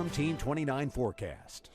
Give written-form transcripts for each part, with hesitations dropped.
Storm Team 29 forecast.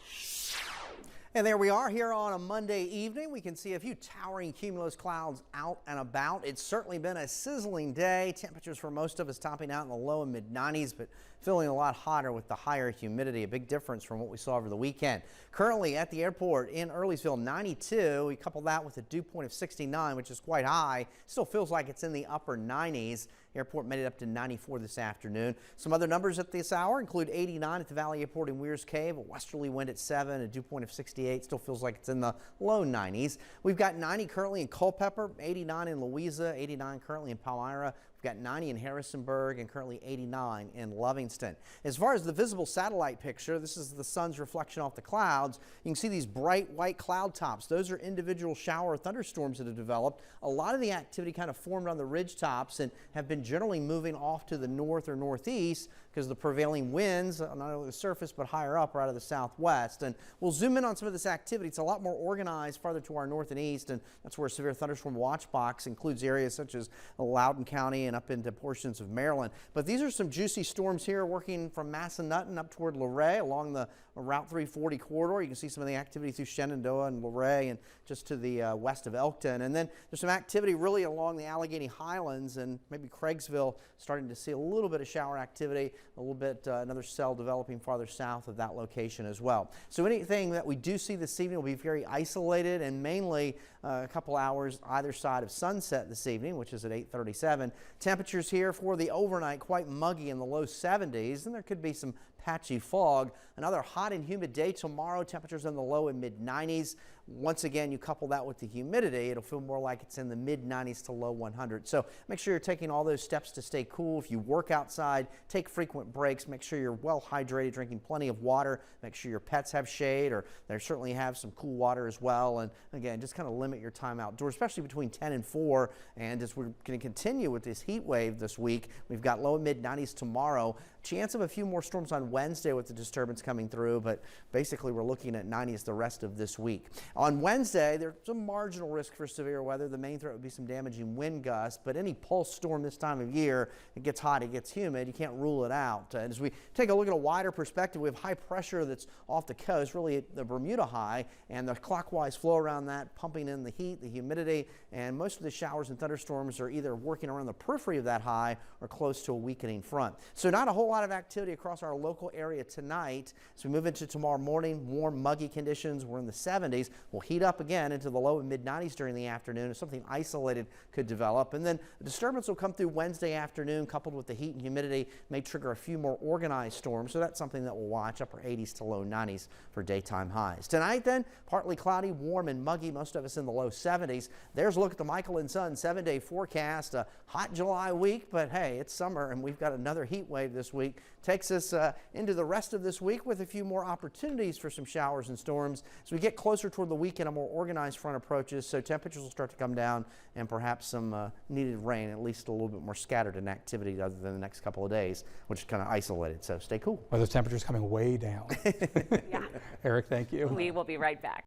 And there we are here on a Monday evening. We can see a few towering cumulus clouds out and about. It's certainly been a sizzling day. Temperatures for most of us topping out in the low and mid 90s, but feeling a lot hotter with the higher humidity. A big difference from what we saw over the weekend. Currently at the airport in Earlysville, 92. We couple that with a dew point of 69, which is quite high. Still feels like it's in the upper 90s. Airport made it up to 94 this afternoon. Some other numbers at this hour include 89 at the Valley Airport in Weir's Cave, a westerly wind at 7, a dew point of 68. Still feels like it's in the low 90s. We've got 90 currently in Culpeper, 89 in Louisa, 89 currently in Palmyra. We've got 90 in Harrisonburg and currently 89 in Lovingston. As far as the visible satellite picture, this is the sun's reflection off the clouds. You can see these bright white cloud tops. Those are individual shower or thunderstorms that have developed. A lot of the activity kind of formed on the ridge tops and have been generally moving off to the north or northeast because the prevailing winds, not only the surface but higher up, are out of the southwest. And we'll zoom in on some of this activity. It's a lot more organized farther to our north and east, and that's where a severe thunderstorm watch box includes areas such as Loudoun County and up into portions of Maryland. But these are some juicy storms here working from Massanutten up toward Luray along the Route 340 corridor. You can see some of the activity through Shenandoah and Luray and just to the west of Elkton. And then there's some activity really along the Allegheny Highlands and maybe Craigsville, starting to see a little bit of shower activity, a little bit another cell developing farther south of that location as well. So anything that we do see this evening will be very isolated and mainly a couple hours either side of sunset this evening, which is at 8:37. Temperatures here for the overnight quite muggy in the low 70s, and there could be some patchy fog. Another hot and humid day tomorrow. Temperatures in the low and mid 90s. Once again, you couple that with the humidity, it'll feel more like it's in the mid 90s to low 100. So make sure you're taking all those steps to stay cool. If you work outside, take frequent breaks. Make sure you're well hydrated, drinking plenty of water. Make sure your pets have shade, or they certainly have some cool water as well. And again, just kind of limit your time outdoors, especially between 10 and 4. And as we're going to continue with this heat wave this week, we've got low and mid 90s tomorrow. Chance of a few more storms on Wednesday with the disturbance coming through, but basically we're looking at 90s the rest of this week. On Wednesday, there's some marginal risk for severe weather. The main threat would be some damaging wind gusts, but any pulse storm this time of year, it gets hot, it gets humid, you can't rule it out. And as we take a look at a wider perspective, we have high pressure that's off the coast, really the Bermuda high, and the clockwise flow around that, pumping in the heat, the humidity, and most of the showers and thunderstorms are either working around the periphery of that high or close to a weakening front. So not a whole lot of activity across our local area tonight. As we move into tomorrow morning, warm, muggy conditions. We're in the 70s. We'll heat up again into the low and mid 90s during the afternoon if something isolated could develop. And then a disturbance will come through Wednesday afternoon, coupled with the heat and humidity, may trigger a few more organized storms. So that's something that we'll watch, upper 80s to low 90s for daytime highs. Tonight then, partly cloudy, warm and muggy, most of us in the low 70s. There's a look at the Michael and Son 7-day forecast. A hot July week, but hey, it's summer and we've got another heat wave this week. Takes us into the rest of this week with a few more opportunities for some showers and storms. As we get closer toward the weekend, a more organized front approaches, so temperatures will start to come down and perhaps some needed rain, at least a little bit more scattered in activity other than the next couple of days, which is kind of isolated. So stay cool. Well, those temperatures coming way down. Yeah. Eric, thank you. We will be right back.